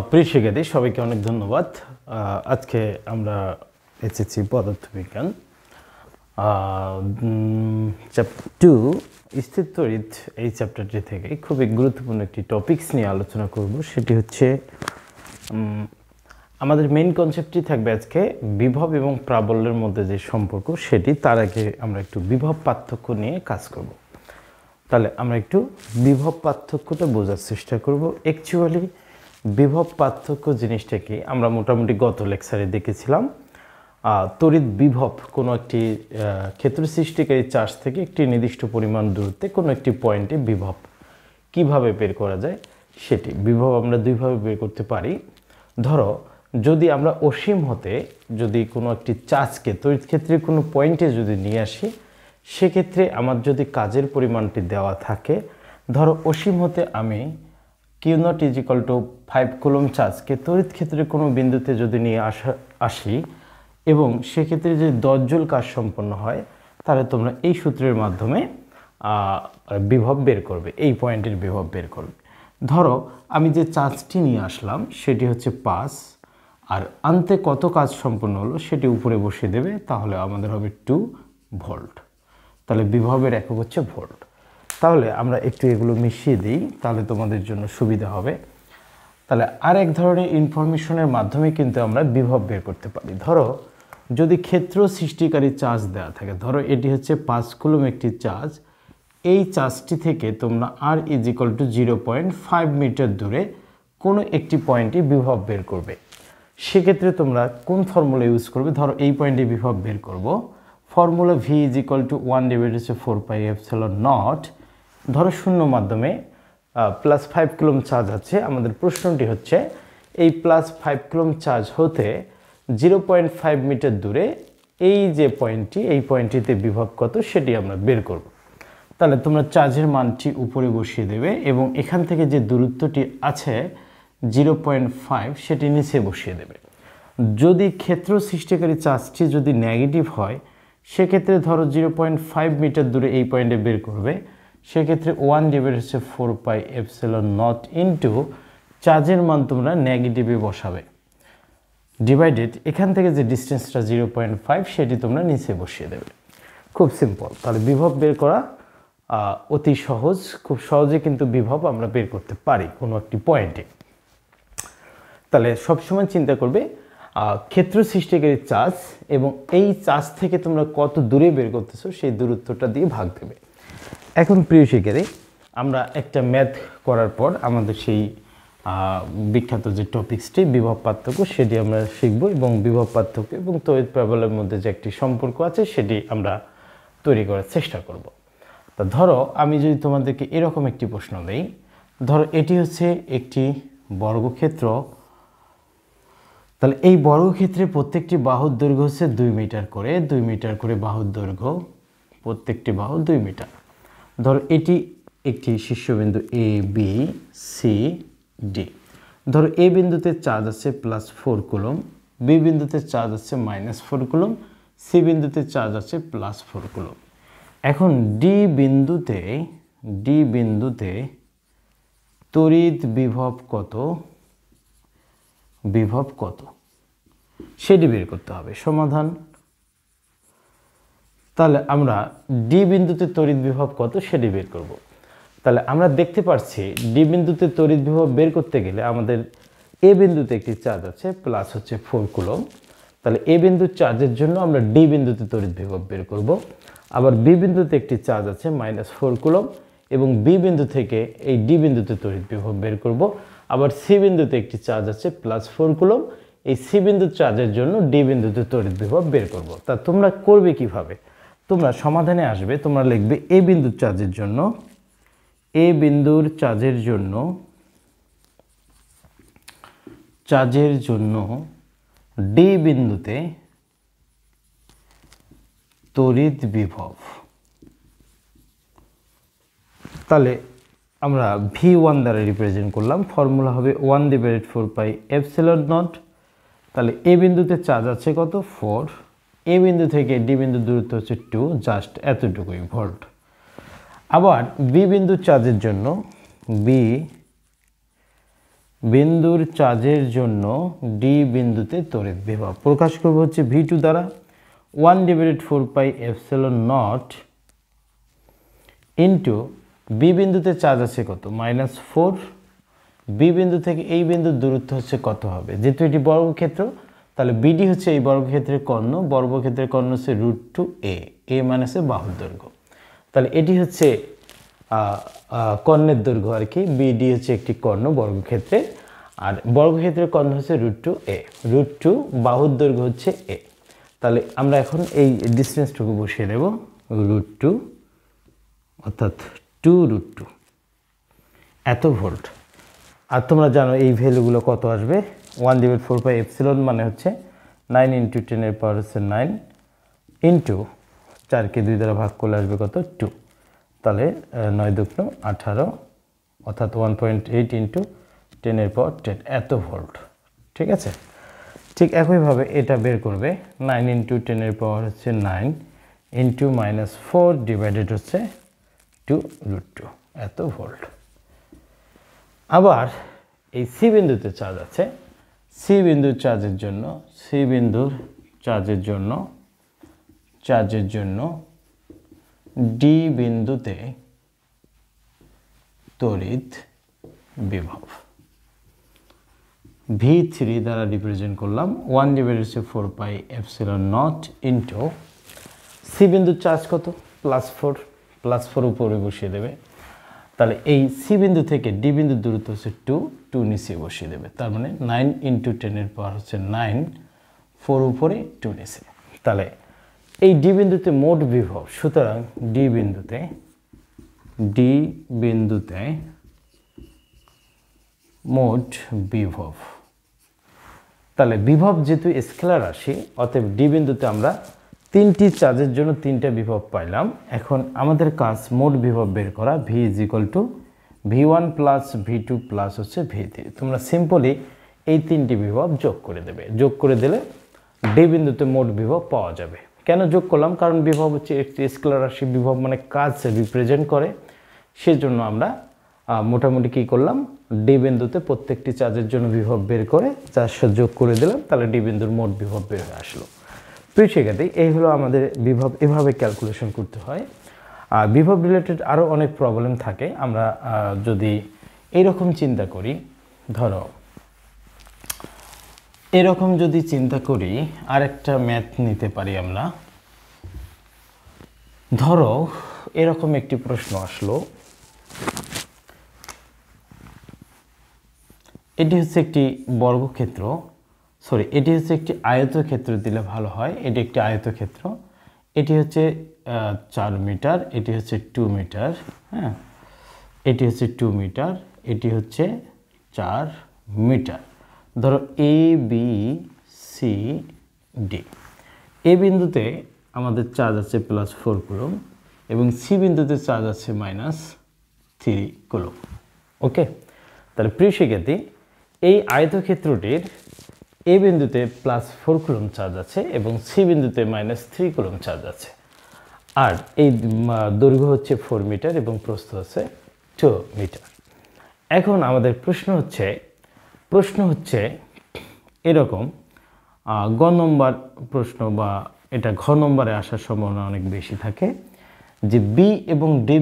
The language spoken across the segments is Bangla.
প্রিয় শিক্ষার্থী সবাইকে অনেক ধন্যবাদ। আজকে আমরা এসেছি পদার্থবিজ্ঞান চ্যাপ্টার 2 স্থির তড়িৎ। এই চ্যাপ্টারটি থেকে খুবই গুরুত্বপূর্ণ একটি টপিকস নিয়ে আলোচনা করব, সেটি হচ্ছে আমাদের মেইন কনসেপ্টটি থাকবে আজকে বিভব এবং প্রাবল্যের মধ্যে যে সম্পর্ক সেটি। তার আগে আমরা একটু বিভব পার্থক্য নিয়ে কাজ করব। তাহলে আমরা একটু বিভব পার্থক্যটা বোঝার চেষ্টা করব। অ্যাকচুয়ালি বিভব পার্থক্য জিনিসটা কি আমরা মোটামুটি গত লেকচারে দেখেছিলাম। তড়িৎ বিভব কোনো একটি ক্ষেত্র সৃষ্টিকারী চার্জ থেকে একটি নির্দিষ্ট পরিমাণ দূরত্বে কোনো একটি পয়েন্টে বিভব কিভাবে বের করা যায় সেটি। বিভব আমরা দুইভাবে বের করতে পারি। ধরো যদি আমরা অসীম হতে যদি কোনো একটি চার্জকে তড়িৎ ক্ষেত্রে কোনো পয়েন্টে যদি নিয়ে আসি, সেক্ষেত্রে আমার যদি কাজের পরিমাণটি দেওয়া থাকে, ধরো অসীম হতে আমি Q naught is equal to 5 coulomb চার্জকে তড়িৎ ক্ষেত্রের কোনো বিন্দুতে যদি নিয়ে আসি এবং সেক্ষেত্রে যদি 10 জুল কাজ সম্পন্ন হয়, তাহলে তোমরা এই সূত্রের মাধ্যমে বিভব বের করবে, এই পয়েন্টের বিভব বের করবে। ধরো আমি যে চার্জটি নিয়ে আসলাম সেটি হচ্ছে 5, আর আনতে কত কাজ সম্পন্ন হলো সেটি উপরে বসিয়ে দেবে, তাহলে আমাদের হবে 2 ভোল্ট। তাহলে বিভবের একক হচ্ছে ভোল্ট। তাহলে আমরা একটু এগুলো মিশিয়ে দিই, তাহলে তোমাদের জন্য সুবিধা হবে। তাহলে আর এক ধরনের ইনফরমেশনের মাধ্যমে কিন্তু আমরা বিভব বের করতে পারি। ধরো যদি ক্ষেত্র সৃষ্টিকারী চার্জ দেওয়া থাকে, ধরো এটি হচ্ছে 5 কুলম্ব একটি চার্জ, এই চার্জটি থেকে তোমরা আর ইজ ইকুয়াল টু 0.5 মিটার দূরে কোনো একটি পয়েন্টে বিভব বের করবে। সেক্ষেত্রে তোমরা কোন ফর্মুলা ইউজ করবে? ধরো এই পয়েন্টে বিভব বের করব, formula V is equal to 1/4πε0। ধরো শূন্য মাধ্যমে +5 কুলম্ব চার্জ আছে। আমাদের প্রশ্নটি হচ্ছে এই +5 কুলম্ব চার্জ হতে 0.5 মিটার দূরে এই যে পয়েন্টটি, এই পয়েন্টটিতে বিভব কত সেটি আমরা বের করব। তাহলে তোমরা চার্জের মানটি উপরে বসিয়ে দেবে এবং এখান থেকে যে দূরত্বটি আছে 0.5 সেটি নিচে বসিয়ে দেবে। যদি ক্ষেত্র সৃষ্টিকারী চার্জটি যদি নেগেটিভ হয়, সেক্ষেত্রে ধরো 0.5 মিটার দূরে এই পয়েন্টে বের করবে, সেক্ষেত্রে 1/4πε0 ইন্টু চার্জের মান তোমরা নেগেটিভে বসাবে, ডিভাইডেড এখান থেকে যে ডিস্টেন্সটা 0.5 সেটি তোমরা নিচে বসিয়ে দেবে। খুব সিম্পল। তাহলে বিভব বের করা অতি সহজ, খুব সহজে কিন্তু বিভব আমরা বের করতে পারি কোনো একটি পয়েন্টে। তাহলে সবসময় চিন্তা করবে ক্ষেত্র সৃষ্টিকারী চার্জ এবং এই চার্জ থেকে তোমরা কত দূরে বের করতেছো সেই দূরত্বটা দিয়ে ভাগ দেবে। এখন প্রিয় শিক্ষার্থী, আমরা একটা ম্যাথ করার পর আমাদের সেই বিখ্যাত যে টপিক্সটি বিভব পার্থক্য সেটি আমরা শিখব এবং বিভব পার্থক্য এবং তড়িৎ প্রাবল্যের মধ্যে যে একটি সম্পর্ক আছে সেটি আমরা তৈরি করার চেষ্টা করব। তা ধরো আমি যদি তোমাদেরকে এরকম একটি প্রশ্ন দেই, ধরো এটি হচ্ছে একটি বর্গক্ষেত্র। তাহলে এই বর্গক্ষেত্রে প্রত্যেকটি বাহুর দৈর্ঘ্য হচ্ছে 2 মিটার করে, 2 মিটার করে বাহুর দৈর্ঘ্য, প্রত্যেকটি বাহু 2 মিটার। ধরো এটি একটি শীর্ষবিন্দু এ বি সি ডি। ধরো এ বিন্দুতে চার্জ আছে +4 কুলম্ব, বি বিন্দুতে চার্জ আছে -4 কুলম্ব, সি বিন্দুতে চার্জ আছে +4 কুলম্ব। এখন ডি বিন্দুতে তড়িৎ বিভব কত সেটি বের করতে হবে। সমাধান। তাহলে আমরা ডি বিন্দুতে তড়িৎ বিভব কত সেটি বের করব। তাহলে আমরা দেখতে পাচ্ছি ডি বিন্দুতে তড়িৎ বিভব বের করতে গেলে আমাদের এ বিন্দুতে একটি চার্জ আছে +4 কুলম্ব। তাহলে এ বিন্দুর চার্জের জন্য আমরা ডি বিন্দুতে তড়িৎ বিভব বের করব। আবার বি বিন্দুতে একটি চার্জ আছে -4 কুলম্ব এবং বি বিন্দু থেকে এই ডি বিন্দুতে তড়িৎ বিভব বের করব। আবার সি বিন্দুতে একটি চার্জ আছে +4 কুলম্ব, এই সি বিন্দুর চার্জের জন্য ডি বিন্দুতে তড়িৎ বিভব বের করব। তা তোমরা করবে কিভাবে? তোমরা সমাধানে আসবে, তোমরা লিখবে এ বিন্দুর চার্জের জন্য ডি বিন্দুতে তড়িৎ বিভব। তাহলে আমরা V1 দ্বারা রিপ্রেজেন্ট করলাম, ফর্মুলা হবে 1/4πε0। তাহলে এ বিন্দুতে চার্জ আছে কত? 4। এ বিন্দু থেকে ডি বিন্দুর দূরত্ব হচ্ছে 2, জাস্ট এতটুকুই ভোল্ট। আবার বি বিন্দুর চার্জের জন্য বিন্দুর চার্জের জন্য ডি বিন্দুতে তড়িৎ বিভব প্রকাশ করব হচ্ছে V2 দ্বারা 1/4πε0 ইন্টু বি বিন্দুতে চার্জ আছে কত -4, বি বিন্দু থেকে এই বিন্দুর দূরত্ব হচ্ছে কত হবে, যেহেতু এটি বর্গক্ষেত্র তাহলে বিডি হচ্ছে এই বর্গক্ষেত্রের কর্ণ, বর্গক্ষেত্রের কর্ণ হচ্ছে √2a, a মানে হচ্ছে বাহুর দৈর্ঘ্য, তাহলে এটি হচ্ছে কর্ণের দৈর্ঘ্য আর কি, বিডি হচ্ছে একটি কর্ণ বর্গক্ষেত্রে, আর বর্গক্ষেত্রের কর্ণ হচ্ছে √2a, √2 বাহুর দৈর্ঘ্য হচ্ছে a, তাহলে আমরা এখন এই ডিসটেন্সটুকু বসিয়ে দেব √2 অর্থাৎ 2√2 এত ভোল্ট। আর তোমরা জানো এই ভ্যালুগুলো কত আসবে, 1/4πε মানে হচ্ছে 9 × 10⁻⁹ ইন্টু 4কে 2 দ্বারা ভাগ করলে আসবে কত 2, তাহলে 9×2 18 অর্থাৎ 1.8 × 10⁻10 এত ভোল্ট। ঠিক আছে, ঠিক একইভাবে এটা বের করবে 9 × 10⁻⁹ ইন্টু -4 ডিভাইডেড হচ্ছে 2√2 এত ভোল্ট। আবার এই সি বিন্দুতে চার্জ আছে, সি বিন্দুর চার্জের জন্য ডি বিন্দুতে তড়িৎ বিভব V3 দ্বারা রিপ্রেজেন্ট করলাম 1/4πε0 ইন্টু সি বিন্দুর চার্জ কত +4 উপরে বসিয়ে দেবে, তাহলে এই সি বিন্দু থেকে ডি বিন্দুর দূরত্ব হচ্ছে 2 নিচে বসিয়ে দেবে, তার মানে 9 × 10⁻⁹ 4 উপরে 2 নিচে, তাহলে এই ডি বিন্দুতে মোট বিভব, সুতরাং ডি বিন্দুতে মোট বিভব, তাহলে বিভব যেহেতু স্কেলার রাশি অতএব ডি বিন্দুতে আমরা তিনটি চার্জের জন্য তিনটা বিভব পাইলাম। এখন আমাদের কাজ মোট বিভব বের করা, V = V1 + V2 + হচ্ছে V3। তোমরা সিম্পলি এই তিনটি বিভব যোগ করে দেবে, যোগ করে দিলে ডি বিন্দুতে মোট বিভব পাওয়া যাবে। কেন যোগ করলাম, কারণ বিভব হচ্ছে একটি স্কেলার রাশি, বিভব মানে কাজ রিপ্রেজেন্ট করে, সেজন্য আমরা মোটামুটি কী করলাম, ডি বিন্দুতে প্রত্যেকটি চার্জের জন্য বিভব বের করে যার সাথে যোগ করে দিলাম, তাহলে ডি বিন্দুর মোট বিভব বের হয়ে আসলো। প্রিয় শিক্ষার্থী, এই হলো আমাদের বিভব, এভাবে ক্যালকুলেশন করতে হয়। আর বিভব রিলেটেড আরও অনেক প্রবলেম থাকে। আমরা যদি এইরকম চিন্তা করি, ধরো এরকম যদি চিন্তা করি, আরেকটা ম্যাথ নিতে পারি আমরা। ধরো এরকম একটি প্রশ্ন আসলো, এটি হচ্ছে একটি বর্গক্ষেত্র, এটি হচ্ছে একটি আয়তক্ষেত্র দিলে ভালো হয়। এটি একটি আয়তক্ষেত্র, এটি হচ্ছে 4 মিটার, এটি হচ্ছে 2 মিটার, হ্যাঁ, এটি হচ্ছে 2 মিটার, এটি হচ্ছে 4 মিটার। ধরো এ বি সি ডি, এ বিন্দুতে আমাদের চার্জ আছে +4 কুলম এবং সি বিন্দুতে চার্জ আছে -3 কুলম। ওকে, তাহলে প্রিয় শিক্ষার্থী, এই আয়তক্ষেত্রটির এ বিন্দুতে +4 কুলম চার্জ আছে এবং সি বিন্দুতে -3 কুলম চার্জ আছে, আর এই দৈর্ঘ্য হচ্ছে 4 মিটার এবং প্রস্থ হচ্ছে 2 মিটার। এখন আমাদের প্রশ্ন হচ্ছে এরকম, গ নম্বর প্রশ্ন বা এটা ঘ নম্বরে আসার সম্ভাবনা অনেক বেশি থাকে, যে বি এবং ডি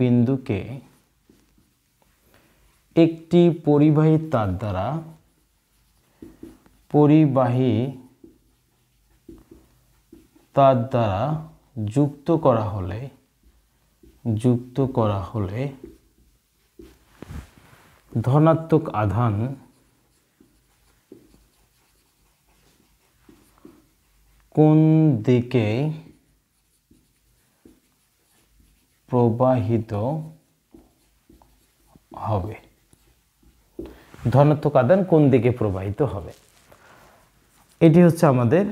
বিন্দুকে একটি পরিবাহী তার দ্বারা যুক্ত করা হলে ধনাত্মক আধান কোন দিকে প্রবাহিত হবে, ধনাত্মক আধান কোন দিকে প্রবাহিত হবে, এটি হচ্ছে আমাদের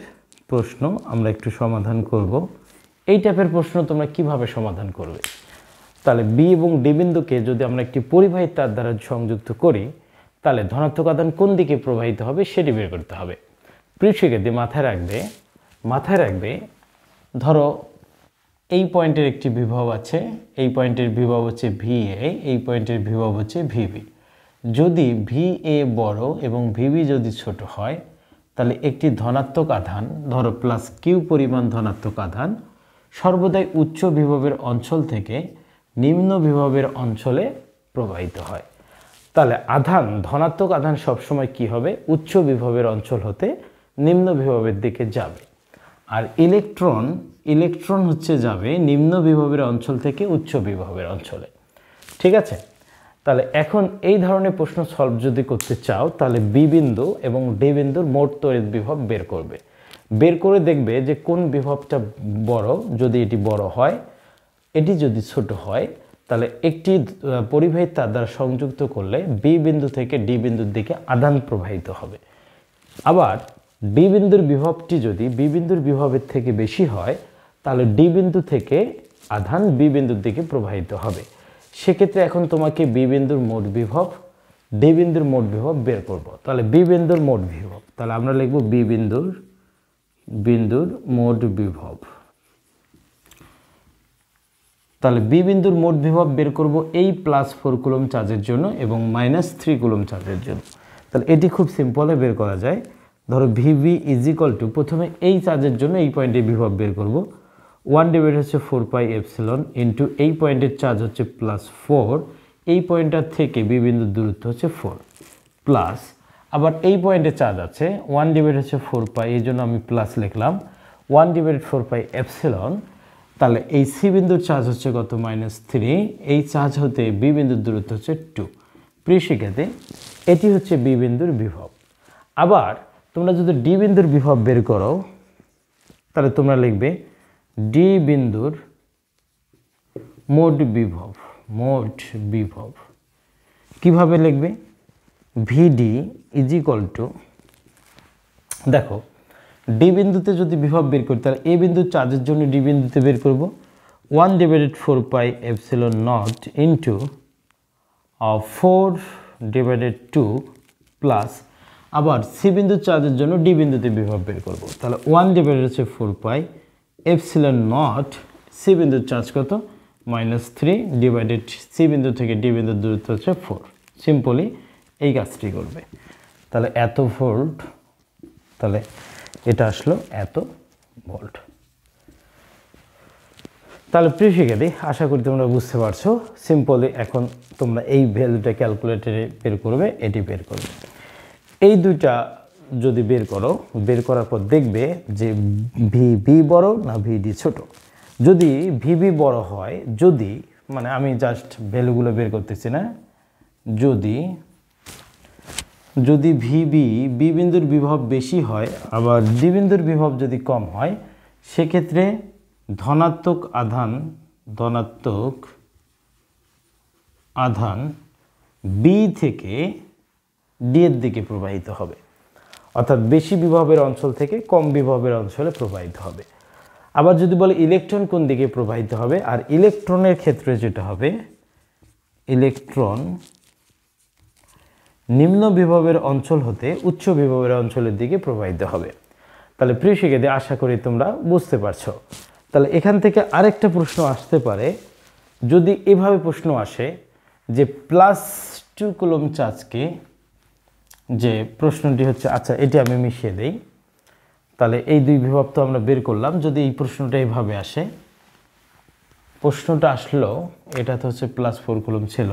প্রশ্ন। আমরা একটু সমাধান করব। এই টাইপের প্রশ্ন তোমরা কিভাবে সমাধান করবে? তাহলে বি এবং ডি বিন্দুকে যদি আমরা একটি পরিবাহী তার দ্বারা সংযুক্ত করি, তাহলে ধনাত্মক আধান কোন দিকে প্রবাহিত হবে সেটি বের করতে হবে। প্রিয় শিক্ষার্থী, মাথায় রাখবে, ধরো এই পয়েন্টের একটি বিভব আছে, এই পয়েন্টের বিভব হচ্ছে VA, এই পয়েন্টের বিভব হচ্ছে VB। যদি VA বড় এবং VB যদি ছোট হয় তাহলে একটি ধনাত্মক আধান, ধরো +Q পরিমাণ ধনাত্মক আধান সর্বদাই উচ্চ বিভবের অঞ্চল থেকে নিম্ন বিভবের অঞ্চলে প্রবাহিত হয়। তাহলে আধান, ধনাত্মক আধান সবসময় কি হবে? উচ্চ বিভবের অঞ্চল হতে নিম্ন বিভবের দিকে যাবে। আর ইলেকট্রন হচ্ছে যাবে নিম্ন বিভবের অঞ্চল থেকে উচ্চ বিভবের অঞ্চলে। ঠিক আছে? তাহলে এখন এই ধরনের প্রশ্ন সলভ যদি করতে চাও তাহলে বি বিন্দু এবং ডি বিন্দুর মোট তড়িৎ বিভব বের করবে। বের করে দেখবে যে কোন বিভবটা বড়। যদি এটি বড় হয়, এটি যদি ছোট হয়, তাহলে একটি পরিবাহী তার দ্বারা সংযুক্ত করলে বি বিন্দু থেকে ডি বিন্দুর দিকে আধান প্রবাহিত হবে। আবার ডি বিন্দুর বিভবটি যদি বি বিন্দুর বিভবের থেকে বেশি হয় তাহলে ডি বিন্দু থেকে আধান বি বিন্দুর দিকে প্রবাহিত হবে। সেক্ষেত্রে এখন তোমাকে বি বিন্দুর মোট বিভব, ডি বিন্দুর মোট বিভব বের করব। তাহলে বি বিন্দুর মোট বিভব, তাহলে আমরা লিখব বি বিন্দুর মোট বিভব। তাহলে বি বিন্দুর মোট বিভব বের করব এই +4 কুলম্ব চার্জের জন্য এবং -3 কুলম্ব চার্জের জন্য। তাহলে এটি খুব সিম্পলে বের করা যায়। ধরো VB = প্রথমে এই চার্জের জন্য এই পয়েন্টে বিভব বের করব। 1/4πε ইন্টু এই পয়েন্টের চার্জ হচ্ছে +4, এই পয়েন্টটার থেকে বি বিন্দুর দূরত্ব হচ্ছে 4 প্লাস, আবার এই পয়েন্টে চার্জ আছে 1/4π, এই জন্য আমি প্লাস লিখলাম 1/4πε। তাহলে এই সি বিন্দুর চার্জ হচ্ছে কত? -3, এই চার্জ হতে বি বিন্দুর দূরত্ব হচ্ছে 2। প্রিয় শিক্ষার্থী, এটি হচ্ছে বি বিন্দুর বিভব। আবার তোমরা যদি ডি বিন্দুর বিভব বের করো তাহলে তোমরা লিখবে ডি বিন্দুর মোট বিভব। কিভাবে লিখবে? ভিডি = দেখো ডি বিন্দুতে যদি বিভব বের করি তাহলে এ বিন্দুর চার্জের জন্য ডি বিন্দুতে বের করব 1/4πε0 ইন্টু 4/2 প্লাস, আবার সি বিন্দুর চার্জের জন্য ডি বিন্দুতে বিভব বের করব। তাহলে 1/4πε0, সি বিন্দুর চার্জ কত? -3 ডিভাইডেড সি বিন্দু থেকে ডি বিন্দুর দূরত্ব হচ্ছে 4। সিম্পলি এই কাজটি করবে। তাহলে এত ভোল্ট, তাহলে এটা আসলো এত ভোল্ট। তাহলে প্রিয় শিক্ষার্থী, আশা করি তোমরা বুঝতে পারছো। সিম্পলি এখন তোমরা এই ভ্যালুটা ক্যালকুলেটরে বের করবে, এটি বের করবে। এই দুইটা যদি বের করো, বের করার পর দেখবে যে ভিবি বড় না ভিডি ছোট। যদি ভিবি বড় হয়, যদি মানে আমি জাস্ট ভ্যালুগুলো বের করতেছি না, যদি ভিবি বি বিন্দুর বিভব বেশি হয় আবার ডি বিন্দুর বিভব যদি কম হয়, সেক্ষেত্রে ধনাত্মক আধান বি থেকে ডি এর দিকে প্রবাহিত হবে। অর্থাৎ বেশি বিভবের অঞ্চল থেকে কম বিভবের অঞ্চলে প্রবাহিত হবে। আবার যদি বলে ইলেকট্রন কোন দিকে প্রবাহিত হবে, আর ইলেকট্রনের ক্ষেত্রে যেটা হবে, ইলেকট্রন নিম্ন বিভবের অঞ্চল হতে উচ্চ বিভবের অঞ্চলের দিকে প্রবাহিত হবে। তাহলে প্রিয় শিক্ষার্থী, আশা করি তোমরা বুঝতে পারছো। তাহলে এখান থেকে আরেকটা প্রশ্ন আসতে পারে, যদি এভাবে প্রশ্ন আসে যে +2 কুলম্ব চার্জকে, যে প্রশ্নটি হচ্ছে, আচ্ছা এটি আমি মিশিয়ে দেই। তাহলে এই দুই বিভব তো আমরা বের করলাম। যদি এই প্রশ্নটা এইভাবে আসে, প্রশ্নটা আসলো, এটা তো হচ্ছে +4 কুলম্ব ছিল,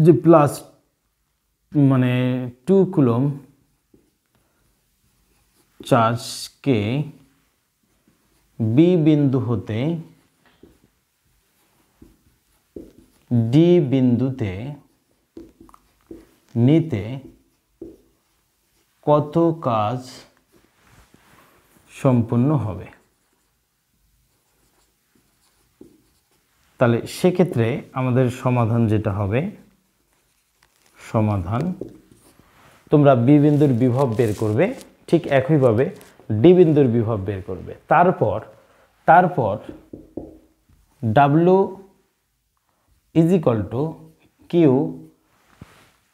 যে +2 কুলম্ব চার্জকে বি বিন্দু হতে ডি বিন্দুতে নিতে কত কাজ সম্পূর্ণ হবে? তাহলে সেক্ষেত্রে আমাদের সমাধান যেটা হবে, তোমরা বি বিন্দুর বিভব বের করবে, ঠিক একইভাবে ডি বিন্দুর বিভব বের করবে। তারপর W = Q,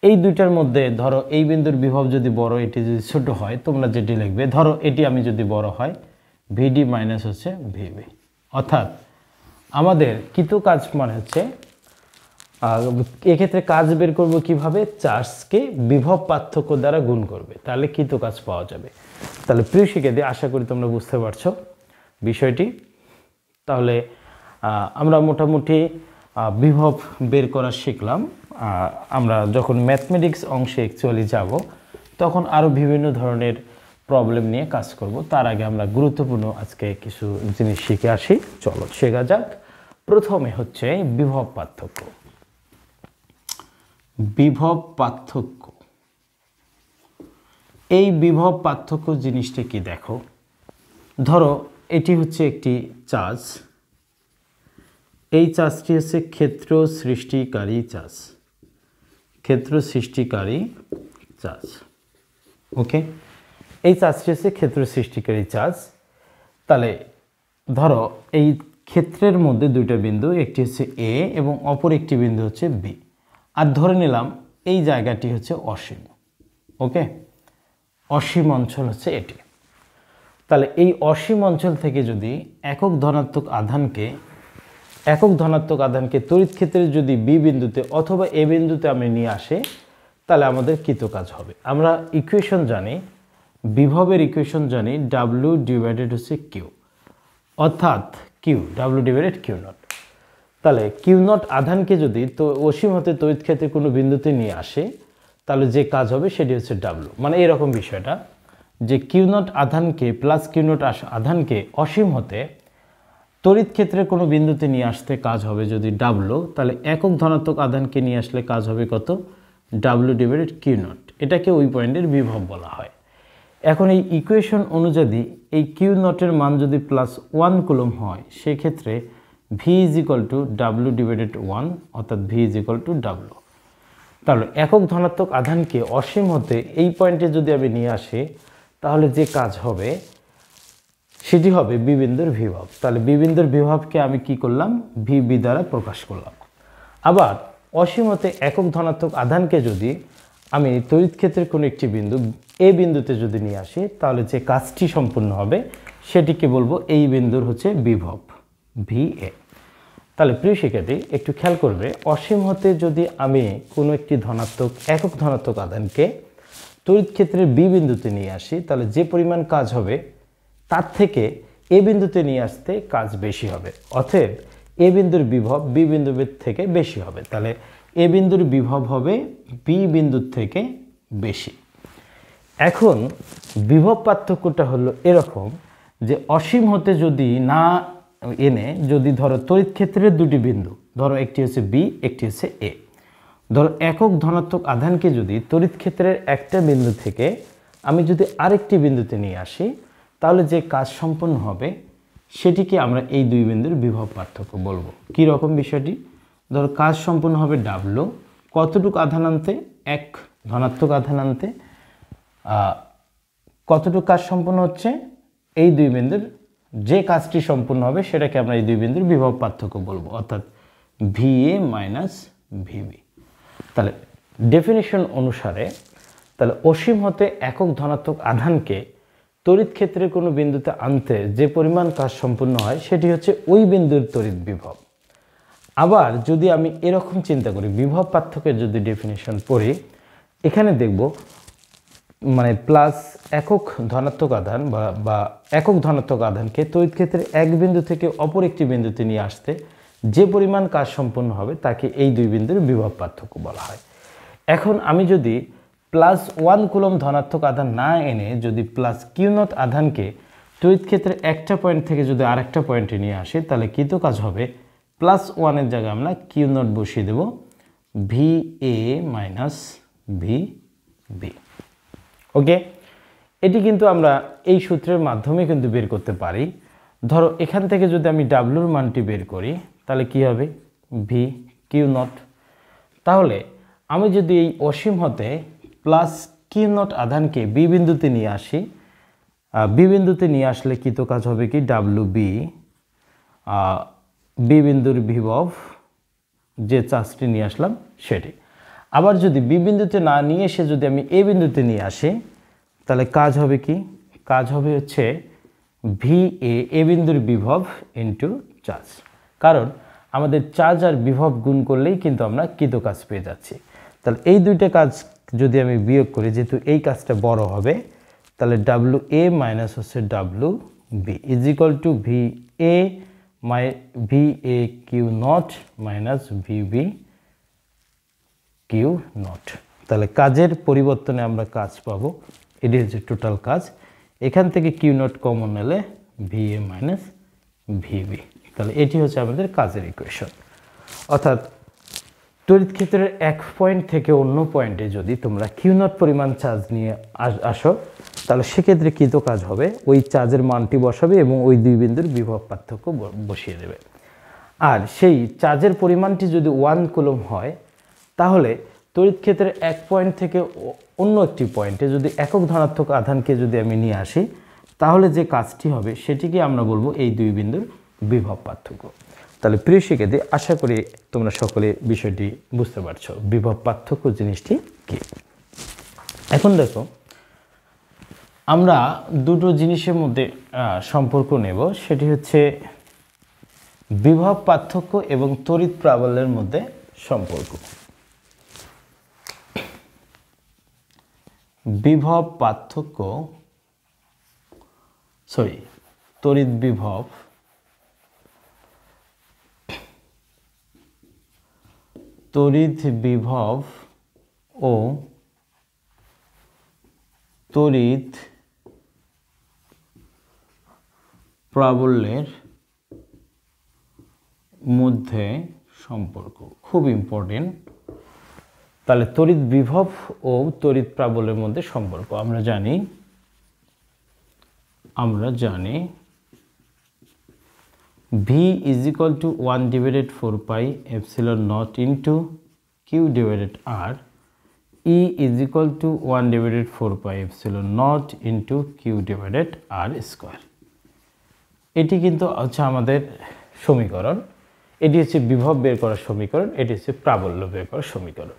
এই দুইটার মধ্যে ধরো এই বিন্দুর বিভব যদি বড়, এটি যদি ছোট হয়, তোমরা যেটি লিখবে, ধরো এটি আমি যদি বড় হয়, ভিডি মাইনাস হচ্ছে ভিবি। অর্থাৎ আমাদের কৃত কাজ মানে হচ্ছে এক্ষেত্রে কাজ বের করব কিভাবে, চার্জকে বিভব পার্থক্য দ্বারা গুণ করবে, তাহলে কৃত কাজ পাওয়া যাবে। তাহলে প্রিয় শিক্ষার্থী, আশা করি তোমরা বুঝতে পারছো বিষয়টি। তাহলে আমরা মোটামুটি বিভব বের করা শিখলাম। আমরা যখন ম্যাথমেটিক্স অংশে অ্যাকচুয়ালি যাব তখন আরও বিভিন্ন ধরনের প্রবলেম নিয়ে কাজ করব। তার আগে আমরা গুরুত্বপূর্ণ আজকে কিছু জিনিস শিখে আসি। চলো শেখা যাক। প্রথমে হচ্ছে বিভব পার্থক্য। বিভব পার্থক্য, এই বিভব পার্থক্য জিনিসটা কি দেখো, ধরো এটি হচ্ছে একটি চার্জ, এই চার্জটি হচ্ছে ক্ষেত্র সৃষ্টিকারী চার্জ, ক্ষেত্র সৃষ্টিকারী চার্জ। ওকে, এই চার্জটি হচ্ছে ক্ষেত্র সৃষ্টিকারী চার্জ। তাহলে ধরো এই ক্ষেত্রের মধ্যে দুইটা বিন্দু, একটি হচ্ছে এ এবং অপর একটি বিন্দু হচ্ছে বি, আর ধরে নিলাম এই জায়গাটি হচ্ছে অসীম। ওকে, অসীম অঞ্চল হচ্ছে এটি। তাহলে এই অসীম অঞ্চল থেকে যদি একক ধনাত্মক আধানকে তড়িৎ ক্ষেত্রে যদি বি বিন্দুতে অথবা এ বিন্দুতে আমি নিয়ে আসে, তাহলে আমাদের কৃত কাজ হবে। আমরা ইকুয়েশন জানি, বিভবের ইকুয়েশন জানি, ডাব্লিউ ডিভাইডেড হচ্ছে কিউ, অর্থাৎ Q W divided Q nought. তাহলে কিউ নট আধানকে যদি তো অসীম হতে তড়িৎ ক্ষেত্রে কোনো বিন্দুতে নিয়ে আসে, তাহলে যে কাজ হবে সেটি হচ্ছে ডাব্লিউ। মানে এরকম বিষয়টা যে কিউ নট আধানকে প্লাস কিউ নট আধানকে অসীম হতে তড়িৎ ক্ষেত্রে কোনো বিন্দুতে নিয়ে আসতে কাজ হবে যদি ডাব্লিউ, তাহলে একক ধনাত্মক আধানকে নিয়ে আসলে কাজ হবে কত, ডাব্লিউ ডিভাইডেড কিউ নট। এটাকে ওই পয়েন্টের বিভব বলা হয়। এখন এই ইকুয়েশন অনুযায়ী এই কিউ নটের মান যদি +1 কুলম হয়, সেক্ষেত্রে V is equal two W divided 1, অর্থাৎ V is equal two W. তাহলে একক ধনাত্মক আধানকে অসীম হতে এই পয়েন্টে যদি আমি নিয়ে আসি, তাহলে যে কাজ হবে সেটি হবে বি বিন্দুর বিভব। তাহলে বি বিন্দুর বিভবকে আমি কি করলাম, ভি বি দ্বারা প্রকাশ করলাম। আবার অসীম হতে একক ধনাত্মক আধানকে যদি আমি তড়িৎ ক্ষেত্রের কোনো একটি বিন্দু এ বিন্দুতে যদি নিয়ে আসি, তাহলে যে কাজটি সম্পূর্ণ হবে সেটিকে বলবো এই বিন্দুর হচ্ছে বিভব, ভি এ। তাহলে প্রিয় শিক্ষার্থী, একটু খেয়াল করবে, অসীম হতে যদি আমি কোনো একটি একক ধনাত্মক আধানকে তড়িৎ ক্ষেত্রের বি বিন্দুতে নিয়ে আসি, তাহলে যে পরিমাণ কাজ হবে তার থেকে এ বিন্দুতে নিয়ে আসতে কাজ বেশি হবে। অতএব এ বিন্দুর বিভব বি বিন্দুর থেকে বেশি হবে। তাহলে এ বিন্দুর বিভব হবে বি বিন্দুর থেকে বেশি। এখন বিভব পার্থক্যটা হলো এরকম যে অসীম হতে যদি না এনে, যদি ধরো তড়িৎ ক্ষেত্রের দুটি বিন্দু, ধরো একটি হচ্ছে বি একটি হচ্ছে এ, ধরো একক ধনাত্মক আধানকে যদি তড়িৎ ক্ষেত্রের একটা বিন্দু থেকে আমি যদি আরেকটি বিন্দুতে নিয়ে আসি, তাহলে যে কাজ সম্পন্ন হবে সেটিকে আমরা এই দুই বিন্দুর বিভব পার্থক্য বলবো। কি রকম বিষয়টি, ধরো কাজ সম্পন্ন হবে ডাব্লিউ, কতটুকু আধান আনতে, এক ধনাত্মক আধান আনতে, কতটুকু কাজ সম্পন্ন হচ্ছে, এই দুই বিন্দুর যে কাজটি সম্পূর্ণ হবে সেটাকে আমরা এই দুই বিন্দুর বিভব পার্থক্য বলবো, অর্থাৎ ভি এ মাইনাস ভিবি। তাহলে ডেফিনিশন অনুসারে তাহলে অসীম হতে একক ধনাত্মক আধানকে তড়িৎ ক্ষেত্রে কোনো বিন্দুতে আনতে যে পরিমাণ কাজ সম্পূর্ণ হয় সেটি হচ্ছে ওই বিন্দুর তড়িৎ বিভব। আবার যদি আমি এরকম চিন্তা করি, বিভব পার্থক্যের যদি ডেফিনিশন পড়ি, এখানে দেখব মানে প্লাস একক ধনাত্মক আধান বা একক ধনাত্মক আধানকে তড়িৎ ক্ষেত্রে এক বিন্দু থেকে অপর একটি বিন্দুতে নিয়ে আসতে যে পরিমাণ কাজ সম্পন্ন হবে তাকে এই দুই বিন্দুর বিভব পার্থক্য বলা হয়। এখন আমি যদি +1 কুলম ধনাত্মক আধান না এনে যদি প্লাস কিউ নট আধানকে তড়িৎ ক্ষেত্রে একটা পয়েন্ট থেকে যদি আরেকটা পয়েন্টে নিয়ে আসি, তাহলে কৃত কাজ হবে +1 জায়গায় আমরা কিউ নট বসিয়ে দেব, V A minus V B. Okay, এটি কিন্তু আমরা এই সূত্রের মাধ্যমে কিন্তু বের করতে পারি। ধরো এখান থেকে যদি আমি ডাব্লিউর মানটি বের করি, তাহলে কি হবে, ভি কিউ নট। তাহলে আমি যদি এই অসীম হতে প্লাস কিউ নট আধানকে বি বিন্দুতে নিয়ে আসি, বি বিন্দুতে নিয়ে আসলে কৃত কাজ হবে কি, ডাব্লিউ বি, বি বিন্দুর বিভব যে চার্জটি নিয়ে আসলাম সেটি। আবার যদি বি বিন্দুতে না নিয়ে এসে যদি আমি এ বিন্দুতে নিয়ে আসি, তাহলে কাজ হবে কি, কাজ হবে হচ্ছে ভি এ বিন্দুর বিভব ইন্টু চার্জ, কারণ আমাদের চার্জ আর বিভব গুণ করলেই কিন্তু আমরা কৃত কাজ পেয়ে যাচ্ছি। তাহলে এই দুইটা কাজ যদি আমি বিয়োগ করি, যেহেতু এই কাজটা বড় হবে, তাহলে ডাব্লু এ মাইনাস হচ্ছে W B is equal to V A Q nought minus V B Q nought. তাহলে কাজের পরিবর্তনে আমরা কাজ পাবো, এটি হচ্ছে টোটাল কাজ। এখান থেকে কিউ নট কমন নিলে V A minus V B. তাহলে এটি হচ্ছে আমাদের কাজের ইকুয়েশন। অর্থাৎ তড়িৎ ক্ষেত্রের এক পয়েন্ট থেকে অন্য পয়েন্টে যদি তোমরা কিউ নট পরিমাণ চার্জ নিয়ে আসো, তাহলে সেক্ষেত্রে কৃত কাজ হবে ওই চার্জের মানটি বসাবে এবং ওই দুই বিন্দুর বিভব পার্থক্য বসিয়ে দেবে। আর সেই চার্জের পরিমাণটি যদি 1 কুলম হয়, তাহলে তড়িৎ ক্ষেত্রের এক পয়েন্ট থেকে অন্য একটি পয়েন্টে যদি একক ধনাত্মক আধানকে যদি আমি নিয়ে আসি, তাহলে যে কাজটি হবে সেটিকে আমরা বলবো এই দুই বিন্দুর বিভব পার্থক্য। তাহলে প্রিয় শিক্ষার্থী, আশা করি তোমরা সকলে বিষয়টি বুঝতে পারছো বিভব পার্থক্য জিনিসটি কি। এখন দেখো, আমরা দুটো জিনিসের মধ্যে সম্পর্ক নেব, সেটি হচ্ছে বিভব পার্থক্য এবং তড়িৎ প্রাবল্যের মধ্যে সম্পর্ক। বিভব পার্থক্য, তড়িৎ বিভব ও তড়িৎ প্রাবল্যের মধ্যে সম্পর্ক খুব ইম্পর্টেন্ট। তাহলে তড়িৎ বিভব ও তড়িৎ প্রাবল্যের মধ্যে সম্পর্ক আমরা জানি V is equal to 1 divided 4 pi epsilon not into Q divided R, E is equal to 1 divided 4 pi epsilon not into Q divided R square. এটি কিন্তু হচ্ছে আমাদের সমীকরণ। এটি হচ্ছে বিভব বের করার সমীকরণ, এটি হচ্ছে প্রাবল্য বের করার সমীকরণ।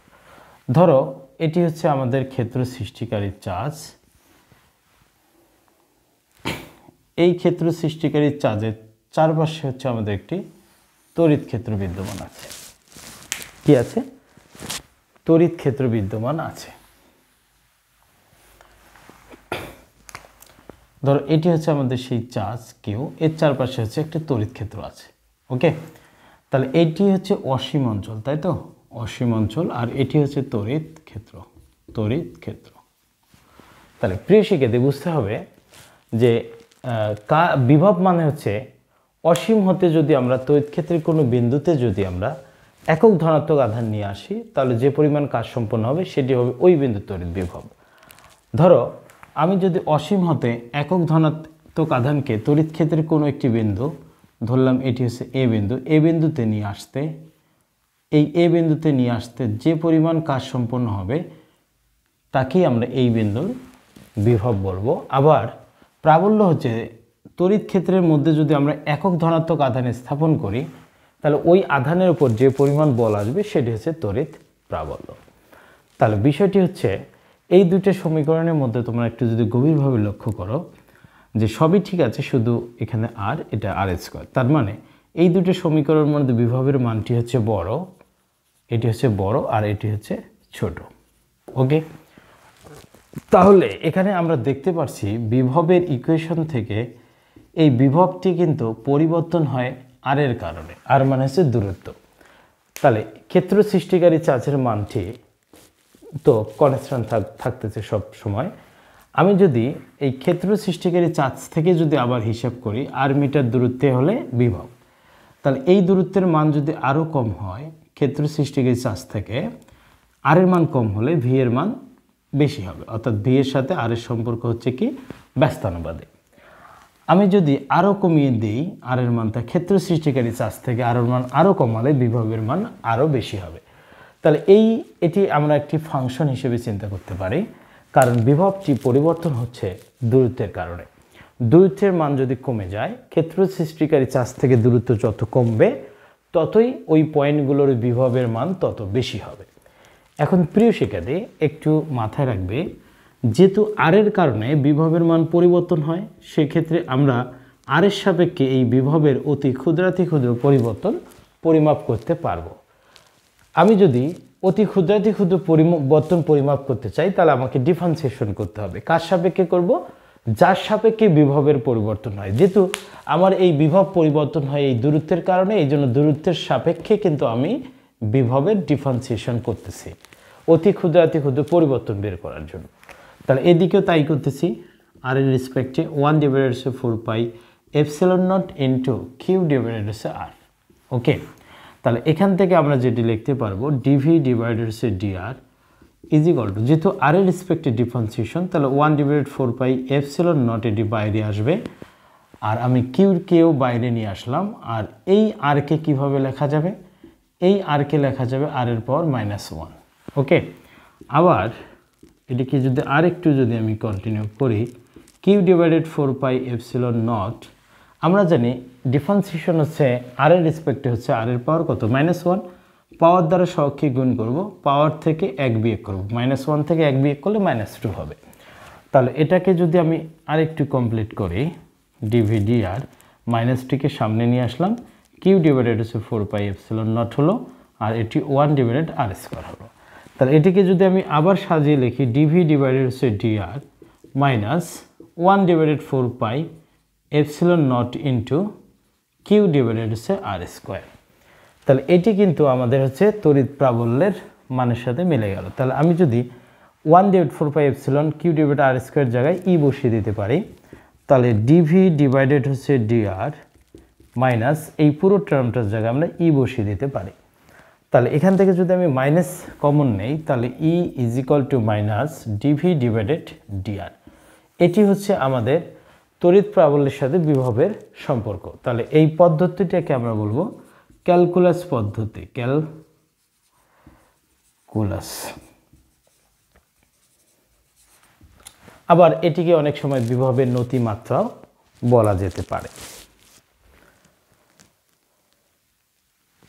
ধরো এটি হচ্ছে আমাদের ক্ষেত্র সৃষ্টিকারী চার্জ। এই ক্ষেত্র সৃষ্টিকারী চার্জের চারপাশে হচ্ছে আমাদের একটি তড়িৎ ক্ষেত্র বিদ্যমান আছে। কি আছে? তড়িৎ ক্ষেত্র বিদ্যমান আছে। ধরো এটি হচ্ছে আমাদের সেই চার্জ কিউ, এর চারপাশে হচ্ছে একটা তড়িৎ ক্ষেত্র আছে। ওকে, তাহলে এটি হচ্ছে অসীম অঞ্চল, তাই তো? অসীম অঞ্চল। আর এটি হচ্ছে তড়িৎ ক্ষেত্র। তাহলে প্রিয় শিক্ষার্থী, বুঝতে হবে যে বিভব মানে হচ্ছে অসীম হতে যদি আমরা তড়িৎ ক্ষেত্রের কোনো বিন্দুতে যদি আমরা একক ধনাত্মক আধান নিয়ে আসি, তাহলে যে পরিমাণ কাজ সম্পন্ন হবে সেটি হবে ওই বিন্দুর তড়িৎ বিভব। ধরো আমি যদি অসীম হতে একক ধনাত্মক আধানকে তড়িৎ ক্ষেত্রের কোনো একটি বিন্দু ধরলাম, এটি হচ্ছে এ বিন্দু, এ বিন্দুতে নিয়ে আসতে যে পরিমাণ কাজ সম্পন্ন হবে তাকেই আমরা এই বিন্দুর বিভব বলবো। আবার প্রাবল্য হচ্ছে তড়িৎ ক্ষেত্রের মধ্যে যদি আমরা একক ধনাত্মক আধান স্থাপন করি, তাহলে ওই আধানের উপর যে পরিমাণ বল আসবে সেটি হচ্ছে তড়িৎ প্রাবল্য। তাহলে বিষয়টি হচ্ছে এই দুইটা সমীকরণের মধ্যে তোমরা একটু যদি গভীরভাবে লক্ষ্য করো যে সবই ঠিক আছে, শুধু এখানে আর, এটা আর স্কোয়ার। তার মানে এই দুটো সমীকরণের মধ্যে বিভবের মানটি হচ্ছে বড়, এটি হচ্ছে বড় আর এটি হচ্ছে ছোট। ওকে, তাহলে এখানে আমরা দেখতে পাচ্ছি বিভবের ইকুয়েশন থেকে এই বিভবটি কিন্তু পরিবর্তন হয় আর এর কারণে। আর মানে হচ্ছে দূরত্ব। তাহলে ক্ষেত্র সৃষ্টিকারী চার্জের মানটি তো কনস্ট্যান্ট থাকতেছে সব সময়। আমি যদি এই ক্ষেত্র সৃষ্টিকারী চার্জ থেকে যদি আবার হিসাব করি আর মিটার দূরত্বে হলে বিভব, তাহলে এই দূরত্বের মান যদি আরও কম হয় ক্ষেত্র সৃষ্টিকারী চার্জ থেকে, আর এর মান কম হলে ভি এর মান বেশি হবে। অর্থাৎ ভি এর সাথে আর এর সম্পর্ক হচ্ছে কি ব্যস্তানুপাতিক। আমি যদি আরও কমিয়ে দিই আর এর মানটা ক্ষেত্র সৃষ্টিকারী চার্জ থেকে আর এর মান আরও কমালে বিভবের মান আরও বেশি হবে। তাহলে এটি আমরা একটি ফাংশন হিসেবে চিন্তা করতে পারি, কারণ বিভবটি পরিবর্তন হচ্ছে দূরত্বের কারণে। দূরত্বের মান যদি কমে যায়, ক্ষেত্র সৃষ্টিকারী চার্জ থেকে দূরত্ব যত কমবে ততই ওই পয়েন্টগুলোর বিভবের মান তত বেশি হবে। এখন প্রিয় শিক্ষার্থী, একটু মাথায় রাখবে যেহেতু আর এর কারণে বিভবের মান পরিবর্তন হয়, সেক্ষেত্রে আমরা আর এর সাপেক্ষে এই বিভবের অতি ক্ষুদ্রাতি ক্ষুদ্র পরিবর্তন পরিমাপ করতে পারব। আমি যদি অতি ক্ষুদ্রাতি ক্ষুদ্র পরিবর্তন পরিমাপ করতে চাই, তাহলে আমাকে ডিফারেন্সিয়েশন করতে হবে। কার সাপেক্ষে করব? যার সাপেক্ষে বিভবের পরিবর্তন হয়। যেহেতু আমার এই বিভব পরিবর্তন হয় এই দূরত্বের কারণে, এই জন্য দূরত্বের সাপেক্ষে কিন্তু আমি বিভবের ডিফারেন্সিয়েশন করতেছি অতি ক্ষুদ্রাতি ক্ষুদ্র পরিবর্তন বের করার জন্য। তাহলে এদিকেও তাই করতেছি, আর এর রেসপেক্টে 1/4 epsilon not into Q divided হচ্ছে আর। ওকে, তাহলে এখান থেকে আমরা যেটি লিখতে পারবো ডিভি ডিভাইডেড হচ্ছে ডিআর ইজ ইকুয়াল টু, যেহেতু আর এর রেসপেক্টে ডিফারেন্সিয়েশন, তাহলে 1/4 এপসিলন নট এটি বাইরে আসবে, আর আমি কিউকেও বাইরে নিয়ে আসলাম। আর এই আরকে কিভাবে লেখা যাবে? এই আরকে লেখা যাবে আর এর পাওয়ার -1। ওকে, আবার এটিকে যদি আরেকটু যদি আমি কন্টিনিউ করি, কিউ ডিভাইডেড 4 এপসিলন নট, আমরা জানি ডিফারেন্সিয়েশন হচ্ছে আর এর রেসপেক্টে হচ্ছে আর এর পাওয়ার কত? -1। পাওয়ার দ্বারা সহকে গুণ করব, পাওয়ার থেকে 1 বিয়োগ করব, -1 থেকে 1 বিয়োগ করলে -2 হবে। তাহলে এটাকে যদি আমি আরেকটু কমপ্লিট করি, ডিভিডিআর মাইনাসটিকে সামনে নিয়ে আসলাম, কিউ ডিভাইডেড হচ্ছে 4 এপসিলন নট হলো, আর এটি 1/r² হলো। তাহলে এটিকে যদি আমি আবার সাজিয়ে লিখি, ডিভি ডিভাইডেড হচ্ছে D R minus 1/4 epsilon not into Q divided হচ্ছে r²। তাহলে এটি কিন্তু আমাদের হচ্ছে তড়িৎ প্রাবল্যের মানের সাথে মিলে গেল। তাহলে আমি যদি 1/4 এপসিলন কিউ ডিভাইডেড r² জায়গায় ই বসিয়ে দিতে পারি, তাহলে ডিভি ডিভাইডেড হচ্ছে ডিআর মাইনাস এই পুরো টার্মটার জায়গায় আমরা ই বসিয়ে দিতে পারি। তাহলে এখান থেকে যদি আমি মাইনাস কমন নেই, তাহলে E is equal to minus dV divided dr. এটি হচ্ছে আমাদের তড়িৎ প্রাবল্যের সাথে বিভবের সম্পর্ক। তাহলে এই পদ্ধতিটাকে আমরা বলবো ক্যালকুলাস পদ্ধতি, ক্যালকুলাস। আবার এটিকে অনেক সময় বিভবের নতিমাত্রাও বলা যেতে পারে।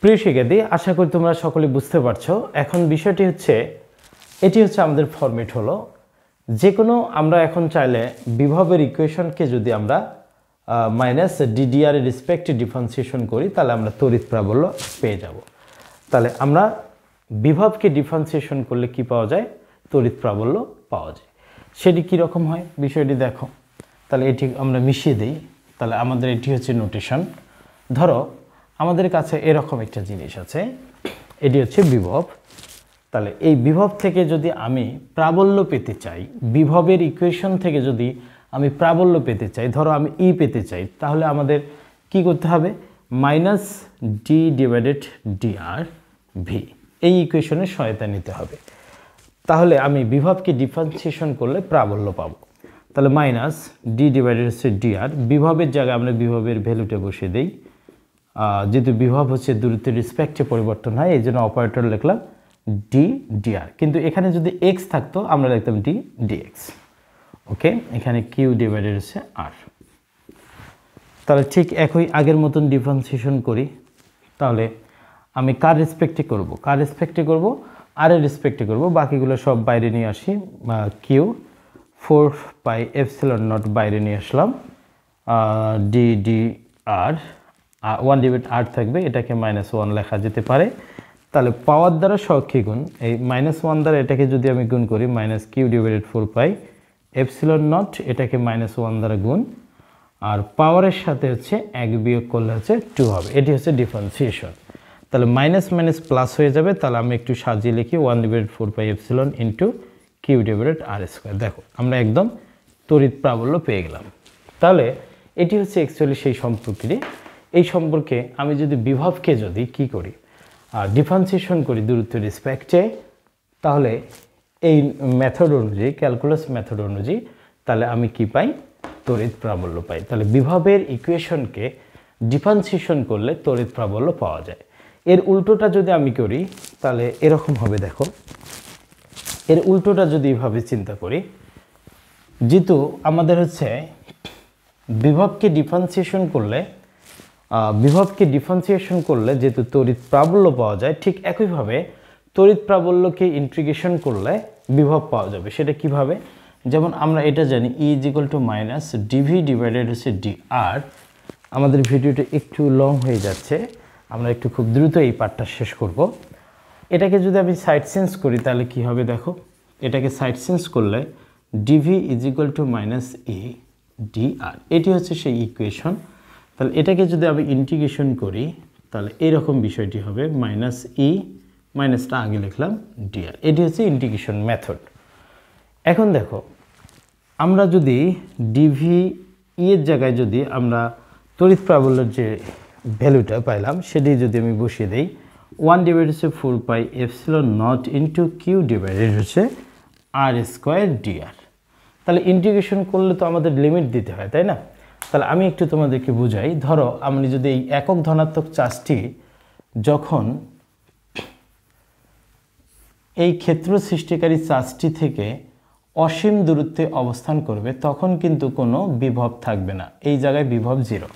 প্রিয় শিক্ষার্থী, আশা করি তোমরা সকলে বুঝতে পারছো। এখন বিষয়টি হচ্ছে, এটি হচ্ছে আমাদের ফরম্যাট হলো, যে কোনো আমরা এখন চাইলে বিভবের ইকুয়েশনকে যদি আমরা মাইনাস ডিডিআর এর রেসপেক্টে ডিফারেন্সিয়েশন করি, তাহলে আমরা তড়িৎ প্রাবল্য পেয়ে যাব। তাহলে আমরা বিভবকে ডিফারেন্সিয়েশন করলে কি পাওয়া যায়? তড়িৎ প্রাবল্য পাওয়া যায়। সেটি কীরকম হয় বিষয়টি দেখো। তাহলে এটি আমরা মিশিয়ে দিই। তাহলে আমাদের এটি হচ্ছে নোটেশন। ধরো আমাদের কাছে এরকম একটা জিনিস আছে, এটি হচ্ছে বিভব। তাহলে এই বিভব থেকে যদি আমি প্রাবল্য পেতে চাই, বিভবের ইকুয়েশন থেকে যদি আমি প্রাবল্য পেতে চাই, ধরো আমি ই পেতে চাই, তাহলে আমাদের কি করতে হবে? Minus D divided D R V, এই ইকুয়েশনের সহায়তা নিতে হবে। তাহলে আমি বিভবকে ডিফারেন্সিয়েশন করলে প্রাবল্য পাবো। তাহলে মাইনাস ডি ডিভাইডেড হচ্ছে ডিআর, বিভবের জায়গায় আমরা বিভবের ভ্যালুটা বসিয়ে দিই। যেহেতু বিভব হচ্ছে দূরত্বের রেসপেক্টে পরিবর্তন হয়, এই জন্য অপারেটর লিখলাম ডি ডিআর। কিন্তু এখানে যদি এক্স থাকতো আমরা লিখতাম ডি ডিএক্স। ওকে, এখানে কিউ ডিভাইডেড হচ্ছে আর। তাহলে ঠিক একই আগের মতন ডিফারেন্সিয়েশন করি। তাহলে আমি কার রেসপেক্টে করব? কার রেসপেক্টে করব? আর এর রেসপেক্টে করব। বাকিগুলো সব বাইরে নিয়ে আসি। কিউ 4 এপসিলন নট বাইরে নিয়ে আসলাম, ডি ডি আর 1/r থাকবে, এটাকে -1 লেখা যেতে পারে। তাহলে পাওয়ার দ্বারা সহক্ষী গুণ, এই -1 দ্বারা এটাকে যদি আমি গুণ করি, minus Q divided 4 epsilon nought, এটাকে -1 দ্বারা গুণ, আর পাওয়ারের সাথে হচ্ছে 1 বিয়োগ করলে হচ্ছে 2 হবে। এটি হচ্ছে ডিফারেন্সিয়েশন। তাহলে মাইনাস মাইনাস প্লাস হয়ে যাবে। তাহলে আমি একটু সাজিয়ে লিখি 1/4 epsilon into Q divided r²। দেখো আমরা একদম তড়িৎ প্রাবল্য পেয়ে গেলাম। তাহলে এটি হচ্ছে অ্যাকচুয়ালি সেই সম্পর্কটি। এই সম্পর্কে আমি যদি বিভবকে যদি কি করি, ডিফারেন্সিয়েশন করি দূরত্বের রেসপেক্টে, তাহলে এই মেথড অনুযায়ী, ক্যালকুলাস মেথড অনুযায়ী, তাহলে আমি কি পাই? তড়িৎ প্রাবল্য পাই। তাহলে বিভবের ইকুয়েশনকে ডিফারেন্সিয়েশন করলে তড়িৎ প্রাবল্য পাওয়া যায়। এর উল্টোটা যদি আমি করি তাহলে এরকম হবে। দেখো এর উল্টোটা যদি এভাবে চিন্তা করি, যেহেতু আমাদের হচ্ছে বিভবকে ডিফারেন্সিয়েশন করলে যেহেতু তড়িৎ প্রাবল্য পাওয়া যায়, ঠিক একইভাবে তড়িৎ প্রাবল্যকে ইন্টিগ্রেশন করলে বিভব পাওয়া যাবে। সেটা কিভাবে? যেমন আমরা এটা জানি E is equal to minus dV divided হচ্ছে ডি আর। আমাদের ভিডিওটা একটু লং হয়ে যাচ্ছে, আমরা একটু খুব দ্রুত এই পার্টটা শেষ করব। এটাকে যদি আমি সাইড চেঞ্জ করি তাহলে কি হবে দেখো, এটাকে সাইড চেঞ্জ করলে dV is equal to minus E D R, এটি হচ্ছে সেই ইকুয়েশন। তাহলে এটাকে যদি আমি ইন্টিগ্রেশন করি তাহলে এরকম বিষয়টি হবে মাইনাস ই, মাইনাসটা আগে লিখলাম ডি আর, এটি হচ্ছে ইন্টিগ্রেশন মেথড। এখন দেখো আমরা যদি ডিভি ই এর জায়গায় যদি আমরা তড়িৎ প্রাবল্যের যে ভ্যালুটা পাইলাম সেটি যদি আমি বসিয়ে দিই, 1 ডিভাইডেড হচ্ছে 4 pi epsilon not into Q divided হচ্ছে আর স্কোয়ার ডি আর। তাহলে ইন্টিগ্রেশন করলে তো আমাদের লিমিট দিতে হয়, তাই না? তাহলে আমি একটু তোমাদেরকে বুঝাই। ধরো আমি যদি এই একক ধনাত্মক চার্জটি যখন এই ক্ষেত্র সৃষ্টিকারী চার্জটি থেকে অসীম দূরত্বে অবস্থান করবে তখন কিন্তু কোনো বিভব থাকবে না, এই জায়গায় বিভব 0।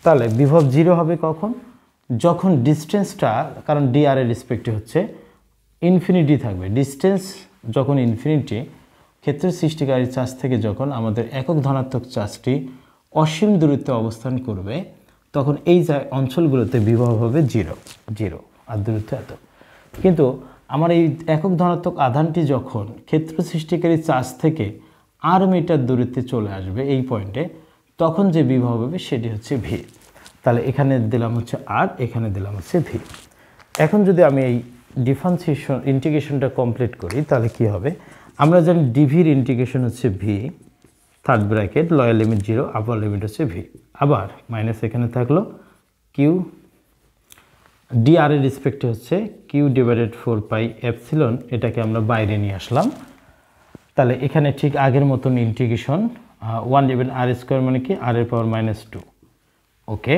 তাহলে বিভব 0 হবে কখন? যখন ডিস্টেন্সটা, কারণ ডি আর এর রেসপেক্টে হচ্ছে ইনফিনিটি থাকবে, ডিস্টেন্স যখন ইনফিনিটি ক্ষেত্র সৃষ্টিকারী চার্জ থেকে যখন আমাদের একক ধনাত্মক চার্জটি অসীম দূরত্বে অবস্থান করবে তখন এই অঞ্চলগুলোতে বিভব হবে 0 আর দূরত্ব এত। কিন্তু আমার এই একক ধনাত্মক আধানটি যখন ক্ষেত্র সৃষ্টিকারী চার্জ থেকে আর মিটার দূরত্বে চলে আসবে এই পয়েন্টে, তখন যে বিভব হবে সেটি হচ্ছে ভি। তাহলে এখানে দিলাম হচ্ছে আর, এখানে দিলাম হচ্ছে ভি। এখন যদি আমি এই ডিফারেন্সিয়েশন ইন্টিগ্রেশনটা কমপ্লিট করি তাহলে কি হবে? আমরা জানি ডিভির ইন্টিগ্রেশন হচ্ছে V, third bracket lower limit 0, আপার লিমিট হচ্ছে ভি, আবার মাইনাস এখানে থাকলো কিউ ডি আর এর রেসপেক্টে হচ্ছে কিউ ডিভাইডেড 4 পাই এপসিলন, এটাকে আমরা বাইরে নিয়ে আসলাম। তাহলে এখানে ঠিক আগের মতন ইন্টিগ্রেশন 1 ডিভাইড আর স্কোয়ার মানে কি আর এর পাওয়ার -2, ওকে।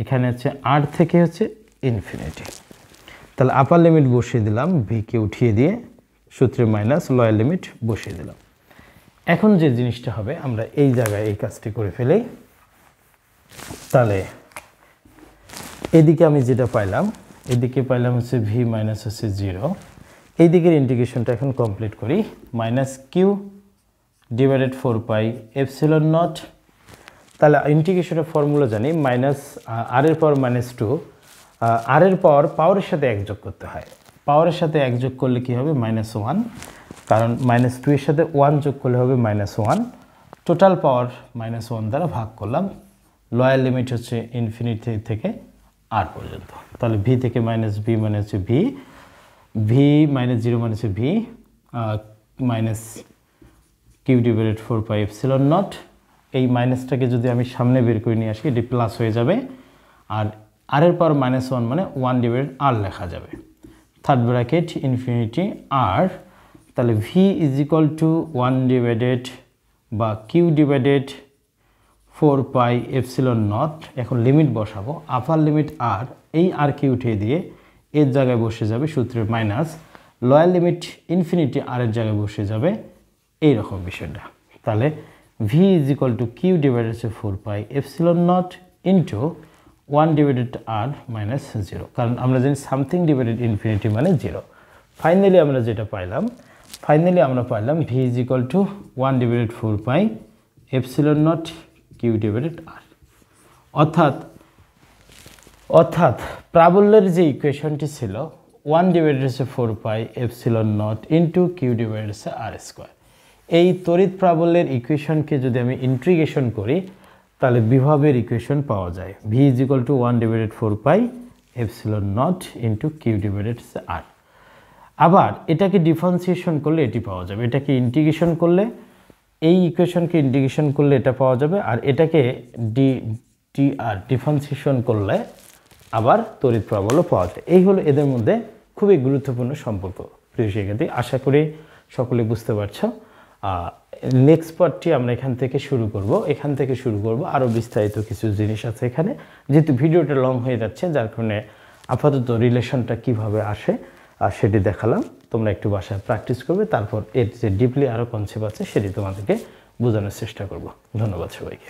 এখানে হচ্ছে আর থেকে হচ্ছে ইনফিনিটি। তাহলে আপার লিমিট বসিয়ে দিলাম, ভিকে উঠিয়ে দিয়ে সূত্রে মাইনাস লোয়ার লিমিট বসিয়ে দিলাম। এখন যে জিনিসটা হবে আমরা এই জায়গায় এই কাজটি করে ফেলি। তাহলে এদিকে আমি যেটা পাইলাম, এদিকে পাইলাম হচ্ছে ভি মাইনাস হচ্ছে 0, এই দিকের ইন্টিগ্রেশনটা এখন কমপ্লিট করি। Minus Q divided 4 pi epsilon nought. তাহলে ইন্টিগ্রেশনের ফর্মুলা জানি মাইনাস আর এর পাওয়ার -2, আর এর পাওয়ারের সাথে এক যোগ করতে হয়। পাওয়ারের সাথে এক যোগ করলে কি হবে? -1, কারণ -2 এর সাথে 1 যোগ করলে হবে -1। টোটাল পাওয়ার -1 দ্বারা ভাগ করলাম। লোয়ার লিমিট হচ্ছে ইনফিনিটি থেকে আর পর্যন্ত। তাহলে ভি থেকে মাইনাস ভি মানে হচ্ছে ভি, ভি -0 মানে হচ্ছে V, minus Q divided 4 pi epsilon nought. এই মাইনাসটাকে যদি আমি সামনে বের করে নিয়ে আসি এটি প্লাস হয়ে যাবে, আর আর এর পাওয়ার -1 মানে 1 ডিভাইডেড আর লেখা যাবে, থার্ড ব্র্যাকেট ইনফিনিটি আর। তাহলে V is equal to 1 divided বা Q divided 4 pi epsilon naught. এখন লিমিট বসাবো, আপার লিমিট আর, এই আর কে উঠিয়ে দিয়ে এর জায়গায় বসে যাবে সূত্রের মাইনাস, লোয়ার লিমিট ইনফিনিটি আর এর জায়গায় বসে যাবে, এইরকম বিষয়টা। তাহলে V is equal to Q divided 4 pi epsilon not into 1 divided R minus 0, কারণ আমরা জানি সামথিং ডিভাইডেড ইনফিনিটি মানে 0। ফাইনালি আমরা যেটা পাইলাম, V is equal to 1 divided 4 pi epsilon naught Q divided R. অর্থাৎ প্রাবল্যের যে ইকুয়েশনটি ছিল 1 divided 4 pi epsilon not into Q divided R square, এই তড়িৎ প্রাবল্যের ইকুয়েশনকে যদি আমি ইন্টিগ্রেশন করি তাহলে বিভবের ইকুয়েশন পাওয়া যায়। V is equal to 1 divided 4 pi epsilon not into Q divided R. আবার এটাকে ডিফারেন্সিয়েশন করলে এটি পাওয়া যাবে, এটাকে ইন্টিগ্রেশন করলে এই ইকুয়েশনকে ইন্টিগ্রেশন করলে এটা পাওয়া যাবে, আর এটাকে ডিফারেন্সিয়েশন করলে আবার তড়িৎ প্রাবল্য পাওয়া যায়। এই হলো এদের মধ্যে খুবই গুরুত্বপূর্ণ সম্পর্ক। প্রিয় শিক্ষার্থী, আশা করি সকলে বুঝতে পারছো। নেক্সট পার্টটি আমরা এখান থেকে শুরু করব, আরও বিস্তারিত কিছু জিনিস আছে এখানে। যেহেতু ভিডিওটা লং হয়ে যাচ্ছে যার কারণে আপাতত রিলেশনটা কিভাবে আসে আর সেটি দেখালাম। তোমরা একটু বাসায় প্র্যাকটিস করবে, তারপর এর যে ডিপলি আরও কনসেপ্ট আছে সেটি তোমাদেরকে বোঝানোর চেষ্টা করব। ধন্যবাদ সবাইকে।